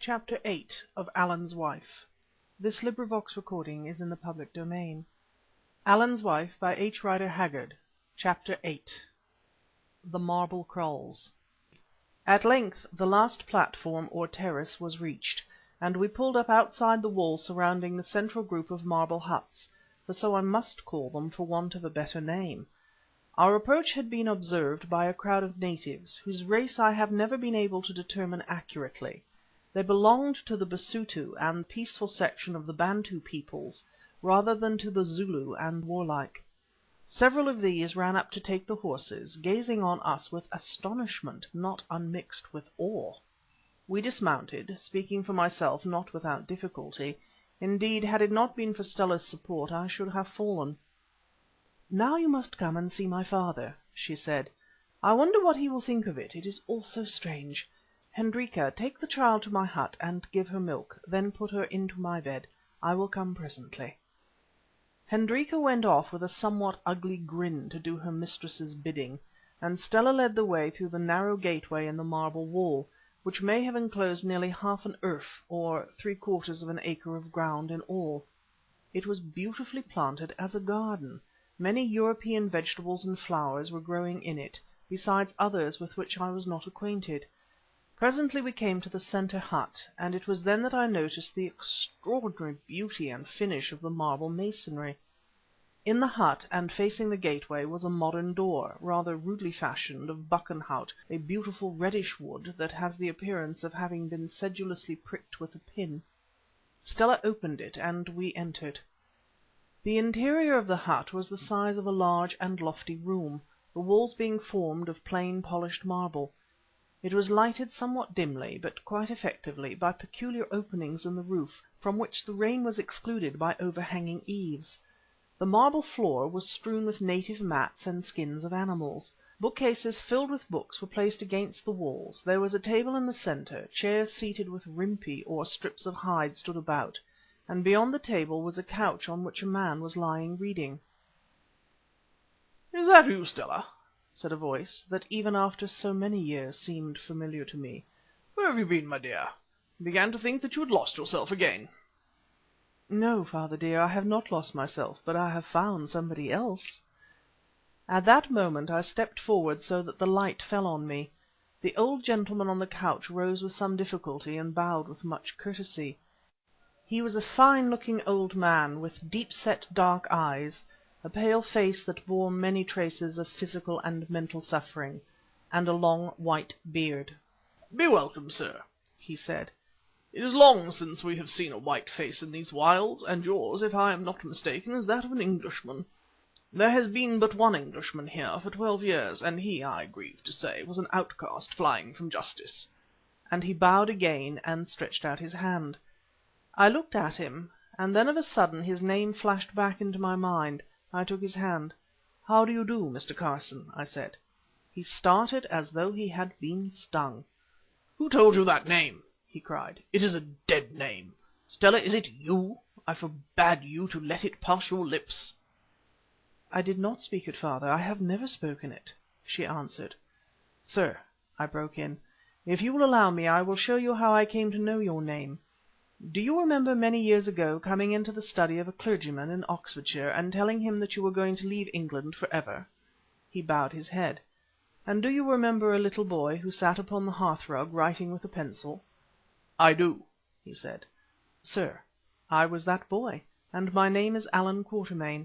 Chapter 8 of Allan's Wife. This recording is in the public domain. Allan's Wife by H. Rider Haggard. Chapter 8. The Marble Kraals. At length the last platform or terrace was reached, and we pulled up outside the wall surrounding the central group of marble huts, for so I must call them for want of a better name. Our approach had been observed by a crowd of natives, whose race I have never been able to determine accurately. They belonged to the Basuto and peaceful section of the Bantu peoples, rather than to the Zulu and warlike. Several of these ran up to take the horses, gazing on us with astonishment not unmixed with awe. We dismounted, speaking for myself not without difficulty. Indeed, had it not been for Stella's support, I should have fallen. "Now you must come and see my father," she said. "I wonder what he will think of it. It is all so strange. Hendrika, take the child to my hut and give her milk, then put her into my bed. I will come presently." Hendrika went off with a somewhat ugly grin to do her mistress's bidding, and Stella led the way through the narrow gateway in the marble wall, which may have enclosed nearly half an erf, or 3/4 of an acre of ground in all. It was beautifully planted as a garden. Many European vegetables and flowers were growing in it, besides others with which I was not acquainted. Presently we came to the centre hut, and it was then that I noticed the extraordinary beauty and finish of the marble masonry. In the hut, and facing the gateway, was a modern door, rather rudely fashioned, of buckenhout, a beautiful reddish wood that has the appearance of having been sedulously pricked with a pin. Stella opened it, and we entered. The interior of the hut was the size of a large and lofty room, the walls being formed of plain polished marble. It was lighted somewhat dimly, but quite effectively, by peculiar openings in the roof, from which the rain was excluded by overhanging eaves. The marble floor was strewn with native mats and skins of animals. Bookcases filled with books were placed against the walls. There was a table in the centre, chairs seated with rimpi or strips of hide stood about, and beyond the table was a couch on which a man was lying reading. "Is that you, Stella?" said a voice that even after so many years seemed familiar to me. "Where have you been, my dear? I began to think that you had lost yourself again." "No, father dear, I have not lost myself, but I have found somebody else." At that moment I stepped forward so that the light fell on me. The old gentleman on the couch rose with some difficulty and bowed with much courtesy. He was a fine-looking old man with deep-set dark eyes, a pale face that bore many traces of physical and mental suffering, and a long white beard. "Be welcome, sir," he said. "It is long since we have seen a white face in these wilds, and yours, if I am not mistaken, is that of an Englishman. There has been but one Englishman here for 12 years, and he, I grieve to say, was an outcast flying from justice." And he bowed again and stretched out his hand. I looked at him, and then of a sudden his name flashed back into my mind. I took his hand. "How do you do, Mr. Carson?" I said. He started as though he had been stung. "Who told you that name?" he cried. "It is a dead name. Stella, is it you? I forbade you to let it pass your lips." "I did not speak it, father. I have never spoken it," she answered. "Sir," I broke in, "if you will allow me I will show you how I came to know your name. Do you remember many years ago coming into the study of a clergyman in Oxfordshire and telling him that you were going to leave England for ever?" He bowed his head. "And do you remember a little boy who sat upon the hearthrug writing with a pencil?" "I do," he said. "Sir, I was that boy, and my name is Allan Quatermain.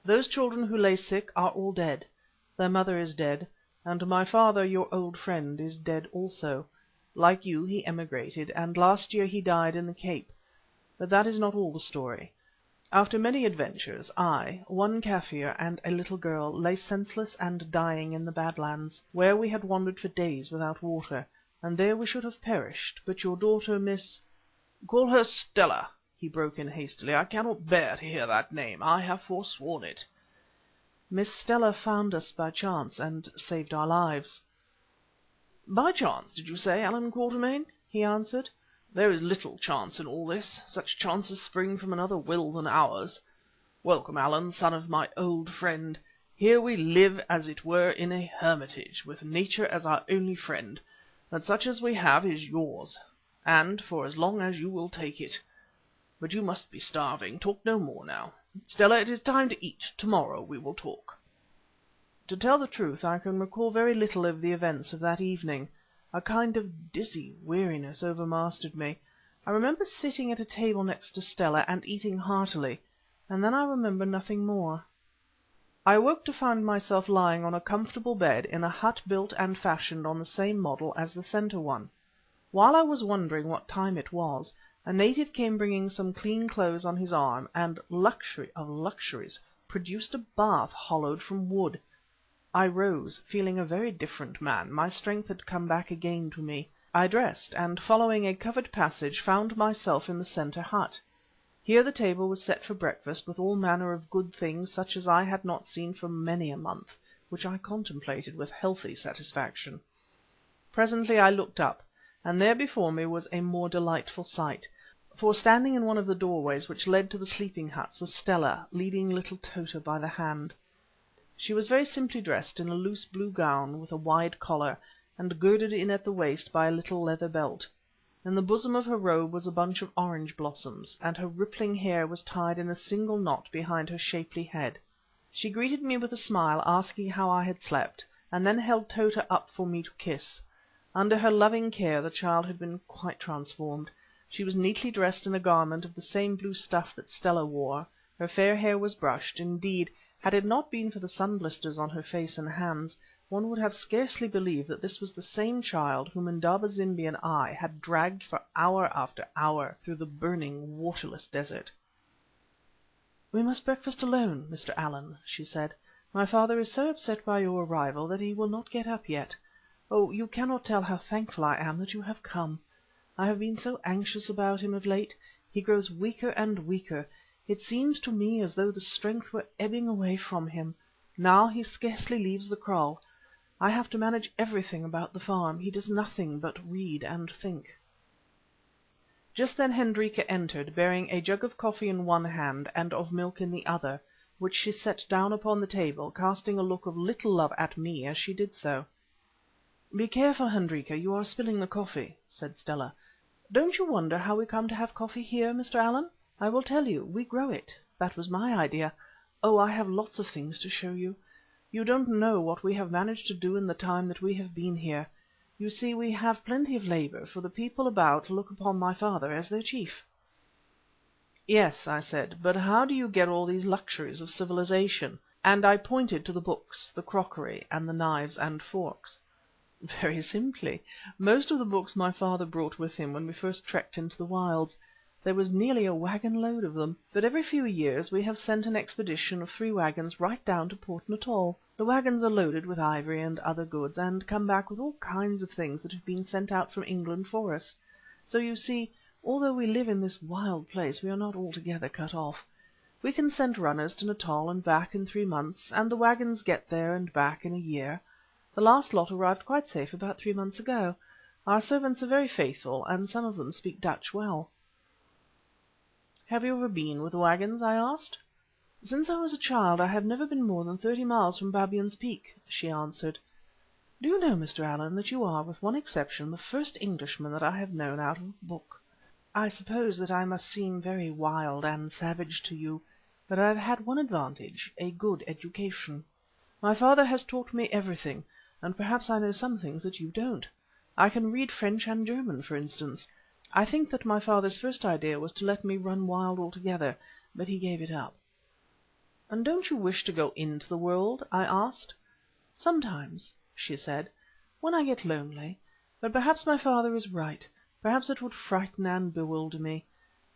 Those children who lay sick are all dead. Their mother is dead, and my father, your old friend, is dead also. Like you, he emigrated, and last year he died in the Cape. But that is not all the story. After many adventures, I, one Kaffir, and a little girl lay senseless and dying in the Badlands, where we had wandered for days without water, and there we should have perished, but your daughter, Miss—" "Call her Stella," he broke in hastily. "I cannot bear to hear that name. I have forsworn it." "Miss Stella found us by chance and saved our lives." "By chance, did you say, Allan Quatermain?" he answered. "There is little chance in all this. Such chances spring from another will than ours. Welcome, Allan, son of my old friend. Here we live as it were in a hermitage, with nature as our only friend, but such as we have is yours. and for as long as you will take it. But you must be starving. Talk no more now. Stella, it is time to eat. Tomorrow we will talk." To tell the truth, I can recall very little of the events of that evening. A kind of dizzy weariness overmastered me. I remember sitting at a table next to Stella and eating heartily, and then I remember nothing more. I awoke to find myself lying on a comfortable bed in a hut built and fashioned on the same model as the centre one. While I was wondering what time it was, a native came bringing some clean clothes on his arm, and, luxury of luxuries, produced a bath hollowed from wood. I rose, feeling a very different man. My strength had come back again to me. I dressed, and following a covered passage, found myself in the centre hut. Here the table was set for breakfast, with all manner of good things such as I had not seen for many a month, which I contemplated with healthy satisfaction. Presently I looked up, and there before me was a more delightful sight, for standing in one of the doorways which led to the sleeping huts was Stella, leading little Tota by the hand. She was very simply dressed in a loose blue gown with a wide collar, and girded in at the waist by a little leather belt. In the bosom of her robe was a bunch of orange blossoms, and her rippling hair was tied in a single knot behind her shapely head. She greeted me with a smile, asking how I had slept, and then held Tota up for me to kiss. Under her loving care the child had been quite transformed. She was neatly dressed in a garment of the same blue stuff that Stella wore. Her fair hair was brushed. Indeed, had it not been for the sun blisters on her face and hands, one would have scarcely believed that this was the same child whom Indaba-zimbi and I had dragged for hour after hour through the burning, waterless desert. "We must breakfast alone, Mr. Allan," she said. "My father is so upset by your arrival that he will not get up yet. Oh, you cannot tell how thankful I am that you have come. I have been so anxious about him of late. He grows weaker and weaker. It seems to me as though the strength were ebbing away from him. Now he scarcely leaves the kraal. I have to manage everything about the farm. He does nothing but read and think." Just then Hendrika entered, bearing a jug of coffee in one hand and of milk in the other, which she set down upon the table, casting a look of little love at me as she did so. "Be careful, Hendrika, you are spilling the coffee," said Stella. "Don't you wonder how we come to have coffee here, Mr. Allan? I will tell you. We grow it. That was my idea. Oh, I have lots of things to show you. You don't know what we have managed to do in the time that we have been here. You see, we have plenty of labour, for the people about look upon my father as their chief." "Yes," I said, "but how do you get all these luxuries of civilization?" And I pointed to the books, the crockery, and the knives and forks. "Very simply. Most of the books my father brought with him when we first trekked into the wilds. There was nearly a waggon load of them, but every few years we have sent an expedition of 3 waggons right down to Port Natal. The waggons are loaded with ivory and other goods, and come back with all kinds of things that have been sent out from England for us. So you see, although we live in this wild place, we are not altogether cut off. We can send runners to Natal and back in 3 months, and the waggons get there and back in a year. The last lot arrived quite safe about 3 months ago. Our servants are very faithful, and some of them speak Dutch well." "Have you ever been with the waggons?" I asked. "Since I was a child I have never been more than 30 miles from Babyan's Peak," she answered. "Do you know, Mr. Allan, that you are, with one exception, the first Englishman that I have known out of a book. I suppose that I must seem very wild and savage to you, but I have had one advantage, a good education. My father has taught me everything, and perhaps I know some things that you don't. I can read French and German, for instance. I think that my father's first idea was to let me run wild altogether, but he gave it up." "And don't you wish to go into the world?" I asked. "Sometimes," she said, "when I get lonely. But perhaps my father is right. Perhaps it would frighten and bewilder me.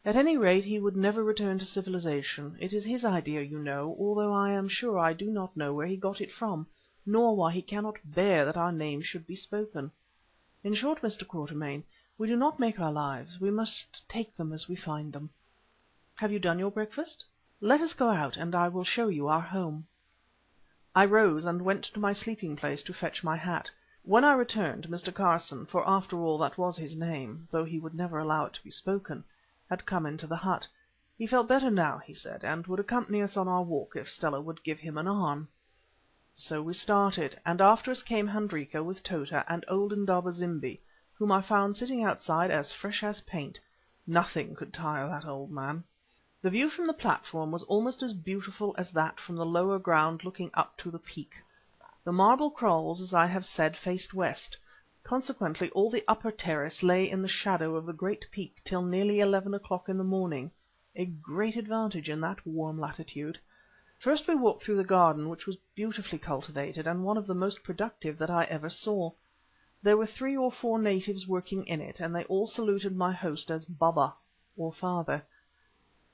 At any rate, he would never return to civilization. It is his idea, you know, although I am sure I do not know where he got it from, nor why he cannot bear that our names should be spoken. In short, Mr. Quatermain, we do not make our lives, we must take them as we find them. Have you done your breakfast? Let us go out and I will show you our home." I rose and went to my sleeping place to fetch my hat. When I returned, Mr. Carson, for after all that was his name, though he would never allow it to be spoken, had come into the hut. He felt better now, he said, and would accompany us on our walk if Stella would give him an arm. So we started, and after us came Hendrika with Tota and old Indaba-zimbi, whom I found sitting outside as fresh as paint. Nothing could tire that old man. The view from the platform was almost as beautiful as that from the lower ground looking up to the peak. The marble kraals, as I have said, faced west, consequently all the upper terrace lay in the shadow of the great peak till nearly 11 o'clock in the morning, a great advantage in that warm latitude. First we walked through the garden, which was beautifully cultivated and one of the most productive that I ever saw. There were 3 or 4 natives working in it, and they all saluted my host as Baba, or father.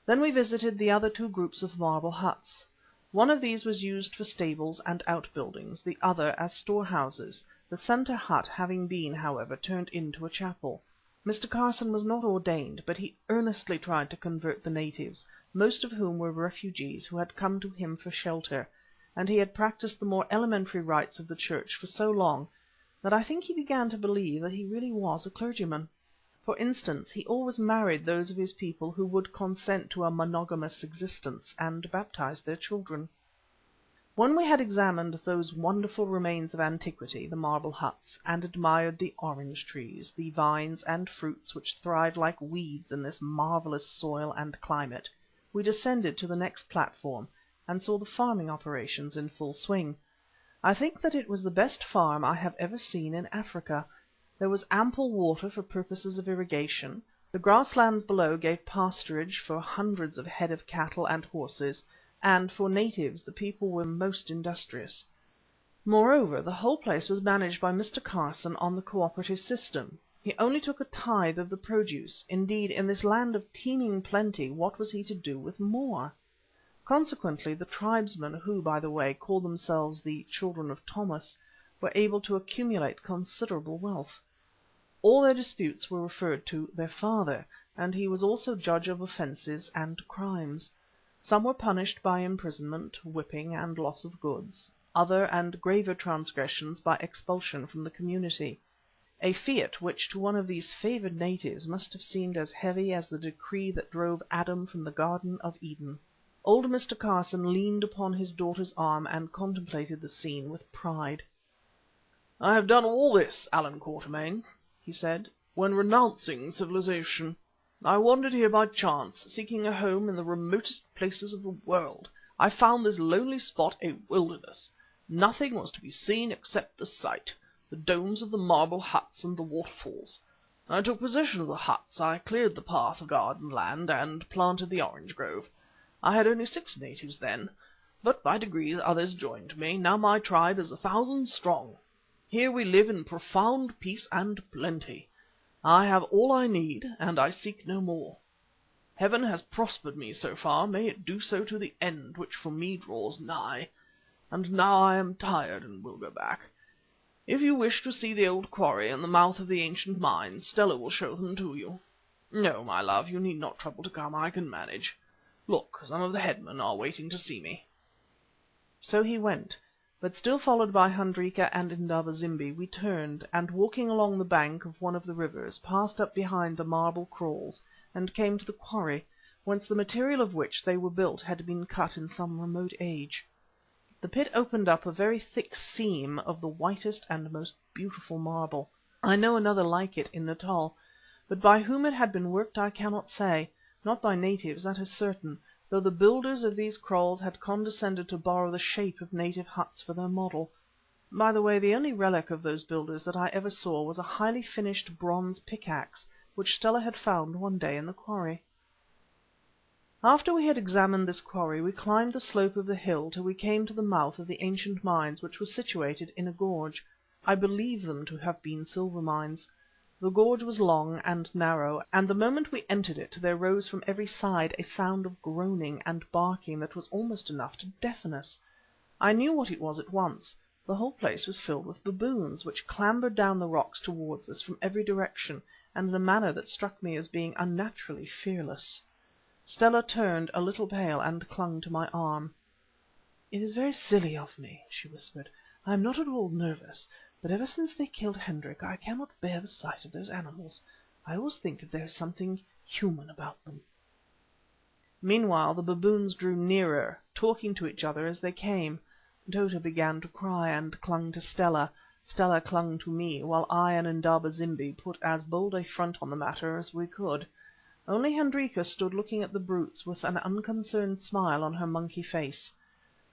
Then we visited the other 2 groups of marble huts. One of these was used for stables and outbuildings, the other as storehouses, the centre hut having been, however, turned into a chapel. Mr. Carson was not ordained, but he earnestly tried to convert the natives, most of whom were refugees who had come to him for shelter, and he had practised the more elementary rites of the Church for so long that I think he began to believe that he really was a clergyman. For instance, he always married those of his people who would consent to a monogamous existence, and baptized their children. When we had examined those wonderful remains of antiquity, the marble huts, and admired the orange trees, the vines and fruits which thrive like weeds in this marvellous soil and climate, we descended to the next platform and saw the farming operations in full swing. I think that it was the best farm I have ever seen in Africa. There was ample water for purposes of irrigation, the grasslands below gave pasturage for hundreds of head of cattle and horses, and for natives the people were most industrious. Moreover, the whole place was managed by Mr. Carson on the co-operative system. He only took a tithe of the produce; indeed, in this land of teeming plenty, what was he to do with more? Consequently the tribesmen, who, by the way, called themselves the Children of Thomas, were able to accumulate considerable wealth. All their disputes were referred to their father, and he was also judge of offences and crimes. Some were punished by imprisonment, whipping, and loss of goods; other and graver transgressions by expulsion from the community, a fiat which to one of these favoured natives must have seemed as heavy as the decree that drove Adam from the Garden of Eden. Old Mr. Carson leaned upon his daughter's arm and contemplated the scene with pride. "I have done all this, Allan Quatermain," he said, "when renouncing civilization. I wandered here by chance, seeking a home in the remotest places of the world. I found this lonely spot a wilderness. Nothing was to be seen except the sight, the domes of the marble huts and the waterfalls. I took possession of the huts, I cleared the path of garden land, and planted the orange grove. I had only 6 natives then, but by degrees others joined me. Now my tribe is 1,000 strong. Here we live in profound peace and plenty. I have all I need, and I seek no more. Heaven has prospered me so far, may it do so to the end, which for me draws nigh. And now I am tired and will go back. If you wish to see the old quarry and the mouth of the ancient mines, Stella will show them to you. No, my love, you need not trouble to come, I can manage. Look, some of the headmen are waiting to see me." So he went, but still followed by Hendrika and Indaba zimbi, we turned, and walking along the bank of one of the rivers, passed up behind the marble kraals and came to the quarry, whence the material of which they were built had been cut in some remote age. The pit opened up a very thick seam of the whitest and most beautiful marble. I know another like it in Natal, but by whom it had been worked I cannot say. Not by natives, that is certain, though the builders of these kraals had condescended to borrow the shape of native huts for their model. By the way, the only relic of those builders that I ever saw was a highly finished bronze pickaxe, which Stella had found one day in the quarry. After we had examined this quarry, we climbed the slope of the hill till we came to the mouth of the ancient mines, which was situated in a gorge. I believe them to have been silver mines. The gorge was long and narrow, and the moment we entered it there rose from every side a sound of groaning and barking that was almost enough to deafen us. I knew what it was at once. The whole place was filled with baboons, which clambered down the rocks towards us from every direction, and in a manner that struck me as being unnaturally fearless. Stella turned a little pale and clung to my arm. "It is very silly of me," she whispered. "I am not at all nervous, but ever since they killed Hendrik I cannot bear the sight of those animals. I always think that there is something human about them." Meanwhile the baboons drew nearer, talking to each other as they came. Tota began to cry and clung to Stella. Stella clung to me, while I and Indaba zimbi put as bold a front on the matter as we could. Only Hendrika stood looking at the brutes with an unconcerned smile on her monkey face.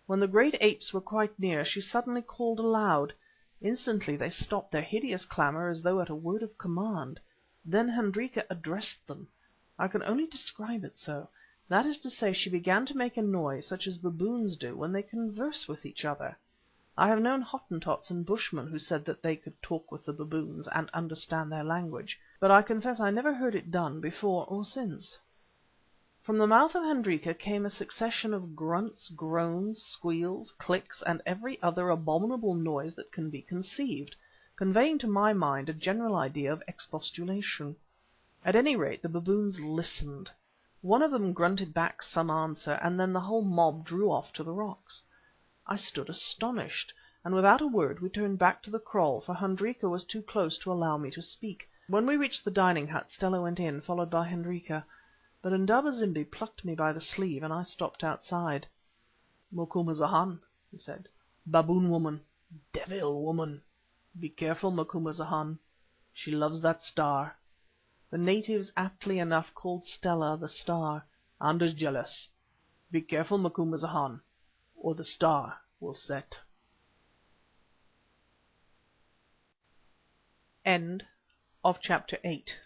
When the great apes were quite near, she suddenly called aloud. Instantly they stopped their hideous clamour as though at a word of command. Then Hendrika addressed them. I can only describe it so. That is to say, she began to make a noise such as baboons do when they converse with each other. I have known Hottentots and Bushmen who said that they could talk with the baboons and understand their language, but I confess I never heard it done before or since. From the mouth of Hendrika came a succession of grunts, groans, squeals, clicks, and every other abominable noise that can be conceived, conveying to my mind a general idea of expostulation. At any rate, the baboons listened. One of them grunted back some answer, and then the whole mob drew off to the rocks. I stood astonished, and without a word we turned back to the kraal, for Hendrika was too close to allow me to speak. When we reached the dining hut, Stella went in, followed by Hendrika. But Indaba zimbi plucked me by the sleeve, and I stopped outside. "Macumazahn," he said, "baboon woman, devil woman. Be careful, Macumazahn. She loves that star." The natives aptly enough called Stella the Star, and is jealous. Be careful, Macumazahn, or the star will set. End of chapter 8.